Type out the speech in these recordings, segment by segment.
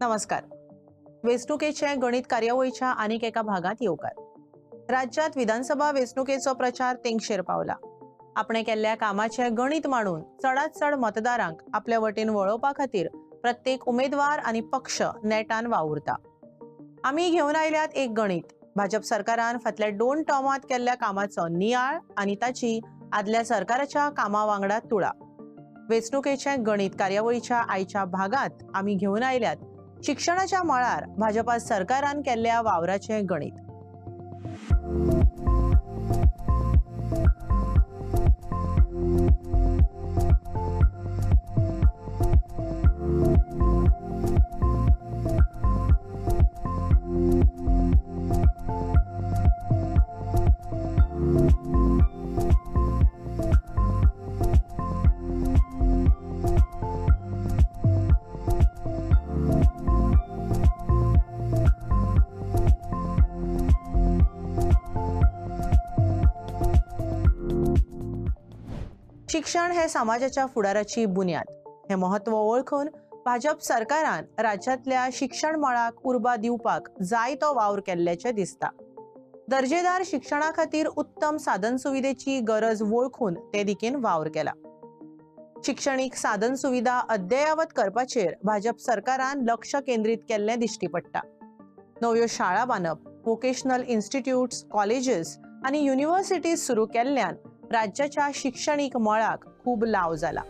नमस्कार. वेंचणुकेचे गणित कार्यावळीच्या आनीक एका भागात येवकार. राज्यात विधानसभा वेंचणुकेचो प्रचार तेंगशेर पावला. आपणे केल्ल्या कामाचे गणित मांडून चडांत चड मतदारांक आपल्या वटेन वळोवपा खातीर प्रत्येक उमेदवार आनी पक्ष नेटान वावुरता. आमी घेवन आयल्यात एक गणित. भाजप सरकारान फाटल्या 2 टर्मात केल्ल्या कामाचो नियाळ आनी ताची आदल्या सरकाराच्या कामा वांगडा तुळा. वेंचणुकेचे गणित कार्यावळीच्या आयच्या भागात आमी घेवन आयल्यात शिक्षणाच्या मळार भाजपा सरकारान केल्ल्या वावराचे गणित. शिक्षण हे समाजाच्या फुडाराची बुन्याद. हे महत्व ओळखून भाजप सरकारान राज्यातल्या शिक्षण मळाक उर्बा दिवपाक जाय तो वावर केल्ल्याचे दिसता. दर्जेदार शिक्षणा खातीर उत्तम साधन सुविधेची गरज वळखून ते दिकेन वावर केला. शिक्षणीक साधन सुविधा अद्ययावत करपाचेर भाजप सरकारान लक्ष केंद्रीत केल्ले दिश्टी पडटा. नव्यो शाळा बांदप, वोकेशनल इन्स्टिट्यूट्स, कॉलेजेस आनी युनिव्हर्सिटीज सुरू केल्ल्यान राज्याच्या शिक्षणीक मळाक खूब लाव जाला.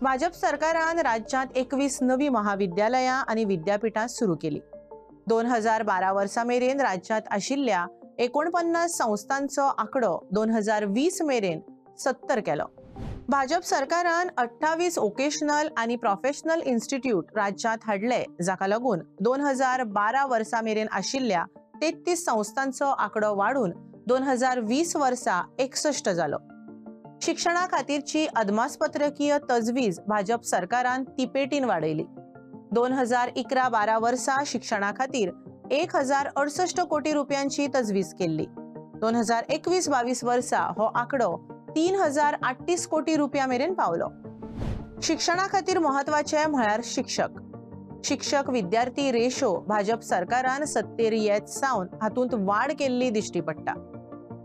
भाजप सरकारान राज्यात 21 नवी महाविद्यालयां आनी विद्यापीठां सुरू केली. 2012 वर्सा मेरेन राज्यात आशिल्ल्या 49 संस्थांचो आंकडो 2020 मेरेन 70 केलो. भाजप सरकारान 28 वोकेशनल आनी प्रोफेशनल इन्स्टिट्यूट राज्यात हाडले, जाका लागून 2012 वर्सा मेरेन आशिल्ल्या 33 संस्थांचो आंकडो वाढून 2020 वर्सा 61 जालो. शिक्षणा खातीरची अदमासपत्रकीय तजवीज भाजप सरकारान तिपेटीन वाडयली. 2011-12 वर्सा शिक्षणा खातीर 1068 कोटी रुपयांची तजवीज केल्ली. 2021-22 वर्सा हो आंकडो 3038 कोटी रुपया मेरेन पावलो. शिक्षणा खातीर महत्वाचे म्हळ्यार शिक्षक विद्यार्थी रेशो भाजप सरकारान सत्तेर येत सावन हातूंत वाड केल्ली दिश्टी पडटा.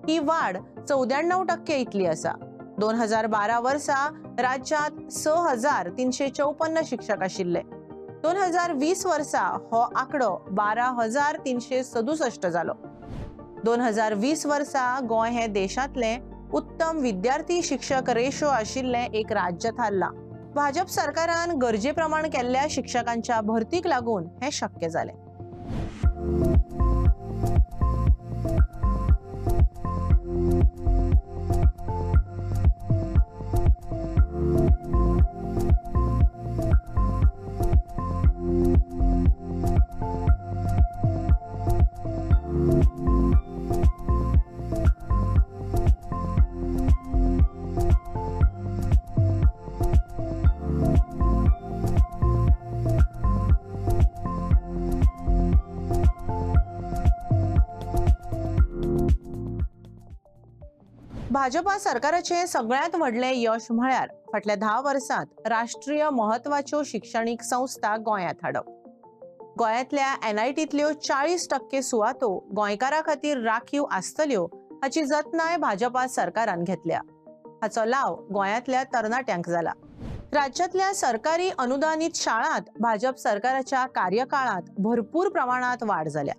ही वाड 94% इतली आसा. 2012 वर्सा राज्यात 6354 शिक्षक आशिल्ले. 2020 वर्सा हो आंकडो 12367 जालो. 2020 वर्सा गोंय हे देशातले उत्तम विद्यार्थी शिक्षक रेशो आशिल्ले एक राज्य थारला. भाजप सरकारान गरजे प्रमाण केल्ल्या शिक्षकांच्या भरतीक लागून हे शक्य जाले. भाजपा सरकाराचे सगळ्यात व्हडले यश म्हळ्यार फाटल्या 10 वर्षांत राष्ट्रीय महत्वाच्यो शिक्षणीक संस्था गोंयांत हाडप. गोंयांतल्या NITतल्यो 40% सुवातो गोंयकारां खातीर राखीव आसतल्यो हाची जतनाय भाजपा सरकारान घेतल्या. हाचो लाव गोंयांतल्या तरणाट्यांक जाला. राज्यातल्या सरकारी अनुदानित शाळांत भाजप सरकाराच्या कार्यकाळात भरपूर प्रमाणात वाढ जाल्या.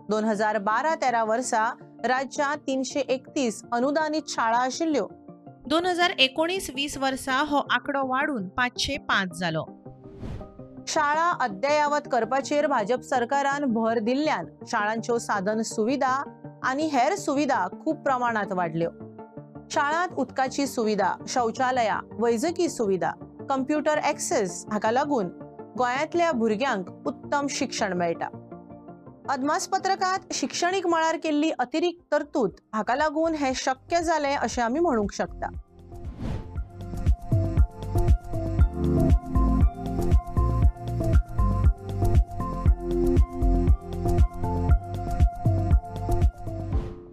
2012-13 वर्सा राज्यात 331 अनुदानित शाळा आशिल्ल्यो. 2019-20 वर्सा हो आंकडो वाढून 505 जालो. शाळा अद्ययावत करपाचेर भाजप सरकारान भर दिल्ल्यान शाळांच्यो साधन सुविधा आनी हेर सुविधा खूप प्रमाणात वाढल्यो. शाळांत उदकाची सुविधा, शौचालया, वैजकी सुविधा, कंप्युटर एक्सेस हाका लागून गोंयांतल्या भुरग्यांक उत्तम शिक्षण मेळटा। अदमासपत्रकांत शिक्षणीक मळार केल्ली अतिरिक्त तरतूद हाका लागून हे शक्य जालें अशें आमी म्हणूंक शकता।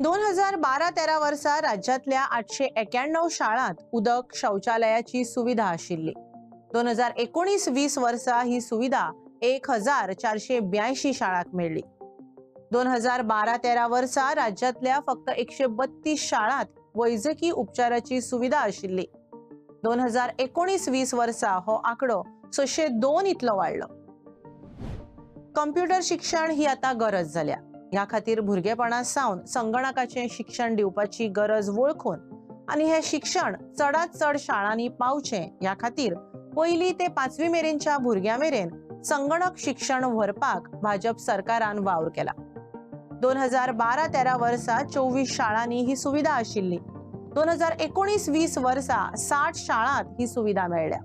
दोन 2012-13 वर्सा राज्यातल्या 891 शाळांत उदक, शौचालयाची सुविधा आशिल्ली। 2019-20 वर्सा ही सुविधा 1482 शाळांक मेळ्ळी। 2012-13 वर्सा राज्यातल्या फक्त 132 शाळांत वैजकी उपचाराची सुविधा आशिल्ली। 2019-20 वर्सा हो आंकडो 602 इतलो वाडलो। कंप्युटर शिक्षण ही आता गरज जाल्या। ह्या खातीर भुरगेपणा सावन संगणकाचें शिक्षण दिवपाची गरज वळखून आनी हे शिक्षण चडांत चड शाळांनी पावचें ह्या खातीर 1ली ते 5वी मेरेनच्या भुरग्यां मेरेन संगणक शिक्षण व्हरपाक भाजप सरकारान वावर केला। 2012-13 वर्सा 24 शाळांनी ही सुविधा आशिल्ली। 2019-20 वर्सा 60 शाळांत ही सुविधा मेळ्ळ्या।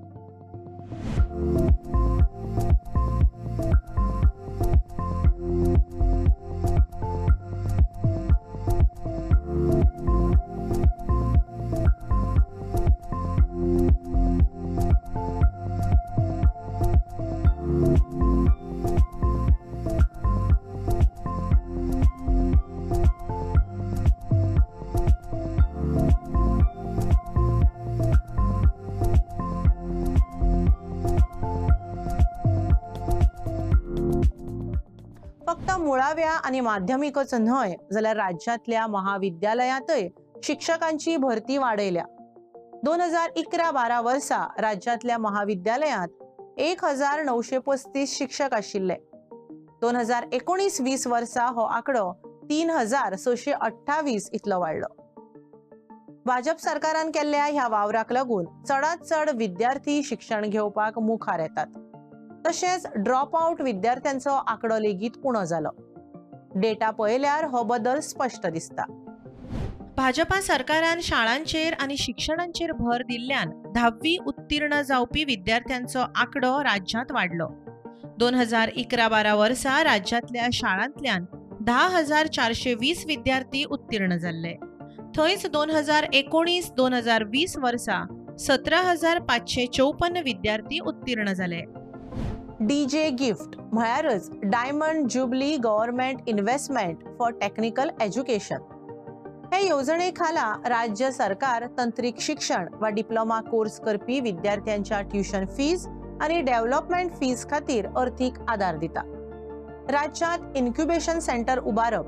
फक्त मुळाव्या आणि माध्यमिकच न्हय जाल्यार राज्यातल्या महाविद्यालयांतय शिक्षकांची भरती वाडयल्या। 2011-12 वर्सा राज्यातल्या महाविद्यालयांत 1935 शिक्षक आशिल्ले। 2019-20 वर्सा हो आंकडो 3628 इतलो वाडलो। भाजप सरकारान केल्ल्या ह्या वावराक लागून चडांत चड विद्यार्थी शिक्षण घेवपाक मुखार येतात। तशेंच ड्रॉप आउट विद्यार्थ्यांचो आंकडो लेगीत उणो जालो। डेटा पळयल्यार हो बदल स्पष्ट दिसता। भाजपा सरकारान शाळांचेर आनी शिक्षणांचेर भर दिल्ल्यान 10वी उत्तीर्ण जावपी विद्यार्थ्यांचो आंकडो राज्यांत वाडलो। 2011-12 वर्सा राज्यातल्या शाळांतल्यान 10,420 विद्यार्थी उत्तीर्ण जाल्ले। थंयच 2019-2020 वर्सा 17,554 विद्यार्थी उत्तीर्ण जाले। डीजे गिफ्ट म्हळ्यारच diamond jubilee government investment for technical education हे येवजणे खाला राज्य सरकार तंत्रीक शिक्षण वा डिप्लोमा कोर्स करपी विद्यार्थ्यांच्या ट्युशन फीज आणि डेव्हलपमेंट फीज खातीर अर्थीक आदार दिता। राज्यांत इन्क्युबेशन सेंटर उबारप,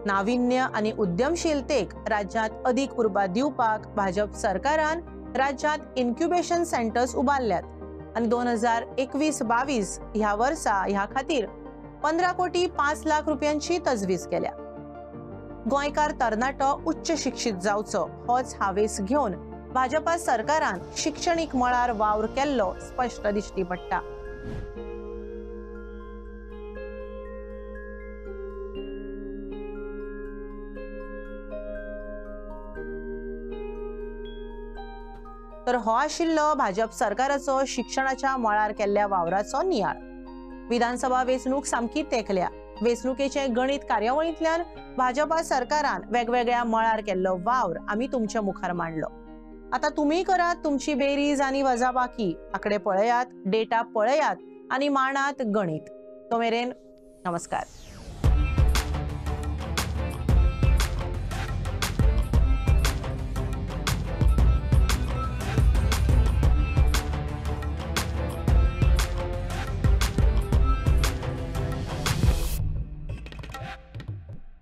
नाविन्य आणि उद्यमशीलतेक राज्यांत अदीक उर्बा दिवपाक भाजप सरकारान राज्यांत इन्क्युबेशन सेंटर्स उबारल्यात आणि 2021-22 ह्या वर्सा ह्या खातीर 15,05,00,000 रुपयांची तजवीज केल्या। गोंयकार तरणाटो उच्च शिक्षित जावचो होच हावेस घेवन भाजपा सरकारान शिक्षणीक मळार वावर केल्लो स्पष्ट दिश्टी पडटा। तर हो आशिल्लो भाजप सरकाराचो शिक्षणाच्या मळार केल्ल्या वावराचो नियाळ। विधानसभा वेंचणूक सामकी तेंकल्या। वेंचणुकेचे गणित कार्यावळींतल्यान भाजपा सरकारान वेगवेगळ्या मळार केल्लो वावर आमी तुमच्या मुखार मांडलो। आता तुम्ही करात तुमची बेरीज आणि वजाबाकी, आकडे पळयात, डेटा पळयात आणि मांडात गणित। तो मेरेन नमस्कार।